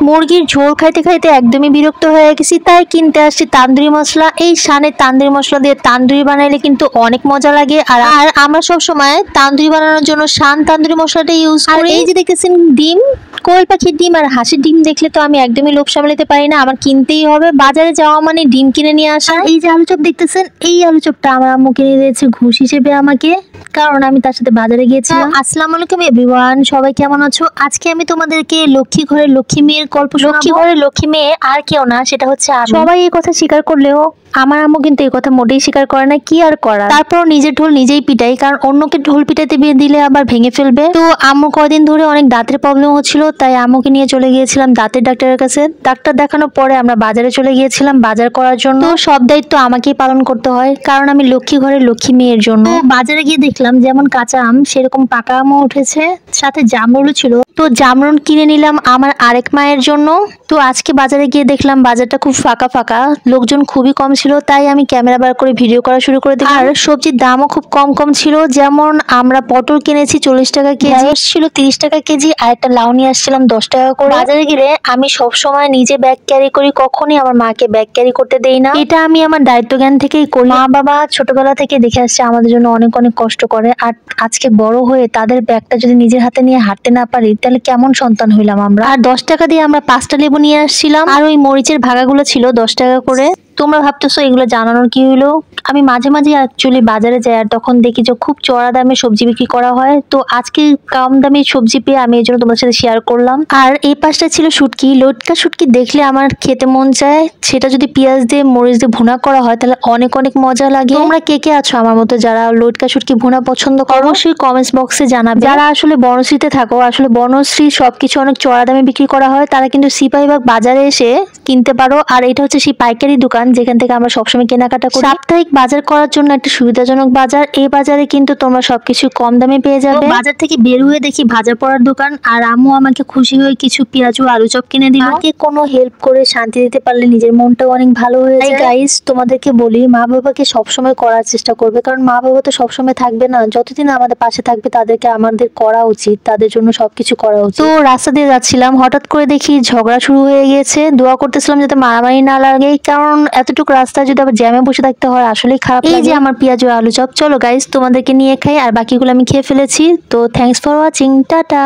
মুরগির ঝোল খাইতে খাইতে একদমই বিরক্ত হয়ে গেছি, তাই কিনতে আসছি তান্দুরি মশলা। এই শানের তান্দুরি মশলা দিয়ে তান্দুরি বানাইলে কিন্তু অনেক মজা লাগে। আর আমরা সব সময় তান্দুরি বানানোর জন্য শান তান্দুরি মশলাটা ইউজ করি। এই যে দেখতেছেন ডিম, কোয়েল পাখির ডিম আর হাঁসের ডিম দেখলে তো আমি একদমই লোভ সামলাতে পারি না, আমার কিনতেই হবে। বাজারে যাওয়া মানে ডিম কিনে নিয়ে আসা। এই যে আলু চপ দেখতেছেন, এই আলু চপটা আমার আম্মু কিনে দিয়েছে ঘুষ হিসেবে আমাকে, কারণ আমি তার সাথে বাজারে গিয়েছিলাম। আসসালামু আলাইকুম এভরিওয়ান, সবাই কেমন আছো? আজকে আমি তোমাদেরকে লক্ষ্মী ঘরের লক্ষ্মী মেয়ের গল্প শোনাবো। লক্ষ্মী ঘরের লক্ষ্মী মেয়ে আর কেউ না, সেটা হচ্ছে আমি। সবাই এই কথা স্বীকার করলেও আমার আম্মু কিন্তু এই কথা মোটেই স্বীকার করে না। কি আর করা, তারপর নিজের ঢোল নিজেই পিটাই, কারণ অন্যকে ঢোল পিটাতে দিলে আবার ভেঙে ফেলবে। তো আম্মু কদিন ধরে অনেক দাঁতের প্রবলেম হচ্ছিল, তাই আম্মুকে নিয়ে চলে গিয়েছিলাম দাঁতের ডাক্তারের কাছে। ডাক্তার দেখানোর পরে আমরা বাজারে চলে গিয়েছিলাম বাজার করার জন্য। তো সব দায়িত্ব আমাকেই পালন করতে হয়, কারণ আমি লক্ষ্মী ঘরের লক্ষ্মী মেয়ের জন্য। বাজারে গিয়ে দেখলাম যেমন কাঁচা আম সেরকম পাকা আমও উঠেছে, সাথে জামরুলও ছিল। তো জামরুল কিনে নিলাম আমার আরেক মায়ের জন্য। তো আজকে বাজারে গিয়ে দেখলাম বাজারটা খুব ফাঁকা ফাঁকা, লোকজন খুবই কম ছিল, তাই আমি ক্যামেরা বার করে ভিডিও করা শুরু করে দিলাম। আর সবজির দামও খুব কম কম ছিল, যেমন আমরা পটল কিনেছি 40 টাকা কেজি, ছিল 30 টাকা কেজি, আর একটা লাউ নিয়ে আসছিলাম 10 টাকা করে। বাজারে গেলে আমি সব সময় নিজে ব্যাগ ক্যারি করি, কখনই আমার মাকে ব্যাগ ক্যারি করতে দেই না। এটা আমি আমার দায়িত্ব জ্ঞান থেকেই করি। মা বাবা ছোটবেলা থেকে দেখে আসছে আমাদের জন্য অনেক অনেক কষ্ট করে, আর আজকে বড় হয়ে তাদের ব্যাগটা যদি নিজের হাতে নিয়ে হাঁটতে না পারি, তাহলে কেমন সন্তান হইলাম আমরা। আর 10 টাকা দিয়ে আমরা 5টা লেবু নিয়ে আসছিলাম, আর ওই মরিচের ভাগাগুলো ছিল 10 টাকা করে। তোমরা ভাবতেছো এগুলো জানানোর কি হলো? আমি মাঝে মাঝে অ্যাকচুয়ালি বাজারে যাই, আর তখন দেখি যে খুব চড়া দামে সবজি বিক্রি করা হয়। তো আজকে কম দামে সবজি পেয়ে আমি এই জন্য তোমাদের সাথে শেয়ার করলাম। আর এই পাশটা ছিল শুটকি, লটকা শুটকি দেখলে আমার খেতে মন চায়। সেটা যদি পেঁয়াজ দিয়ে মরিচ দিয়ে ভুনা করা হয় তাহলে অনেক অনেক মজা লাগে। তোমরা কে কে আছো আমার মতো যারা লটকা শুটকি ভুনা পছন্দ করো? অবশ্যই কমেন্টস বক্সে জানাবে। যারা আসলে বনশ্রীতে থাকো, আসলে বনশ্রী সবকিছু অনেক চড়া দামে বিক্রি করা হয়, তারা কিন্তু সিপাহীবাগ বাজারে এসে কিনতে পারো। আর এটা হচ্ছে সেই পাইকারি দোকান যেখান থেকে আমরা সবসময় কেনাকাটা করি। সাপ্তাহিক বাজার করার জন্য একটা সুবিধাজনক বাজার। এই বাজারে কিন্তু তোমরা সবকিছু কম দামে পেয়ে যাবে। বাজার থেকে বের হয়ে দেখি ভাজা পড়ার দোকান, আর আম্মু আমাকে খুশি হয়ে কিছু পেঁয়াজ ও আলু চপ কিনে দিল। আমাকে কোনো হেল্প করে শান্তি দিতে পারলে নিজের মনটাও অনেক ভালো হয়ে যায়। গাইস, তোমাদেরকে বলি মা বাবাকে সবসময় করার চেষ্টা করবে, কারণ মা বাবা তো সবসময় থাকবে না। যতদিন আমাদের পাশে থাকবে তাদেরকে আমাদের করা উচিত, তাদের জন্য সবকিছু করা উচিত। তো রাস্তা দিয়ে যাচ্ছিলাম, হঠাৎ করে দেখি ঝগড়া শুরু হয়ে গিয়েছে। দোয়া করতেছিলাম যাতে মারামারি না লাগে, কারণ এতটুকু রাস্তায় যদি আবার জ্যামে বসে থাকতে হয় আসলেই খারাপ লাগে। এই যে আমার পেঁয়াজ ও আলু চপ, চলো গাইস তোমাদেরকে নিয়ে খাই। আর বাকিগুলো আমি খেয়ে ফেলেছি। তো থ্যাঙ্কস ফর ওয়াচিং, টাটা।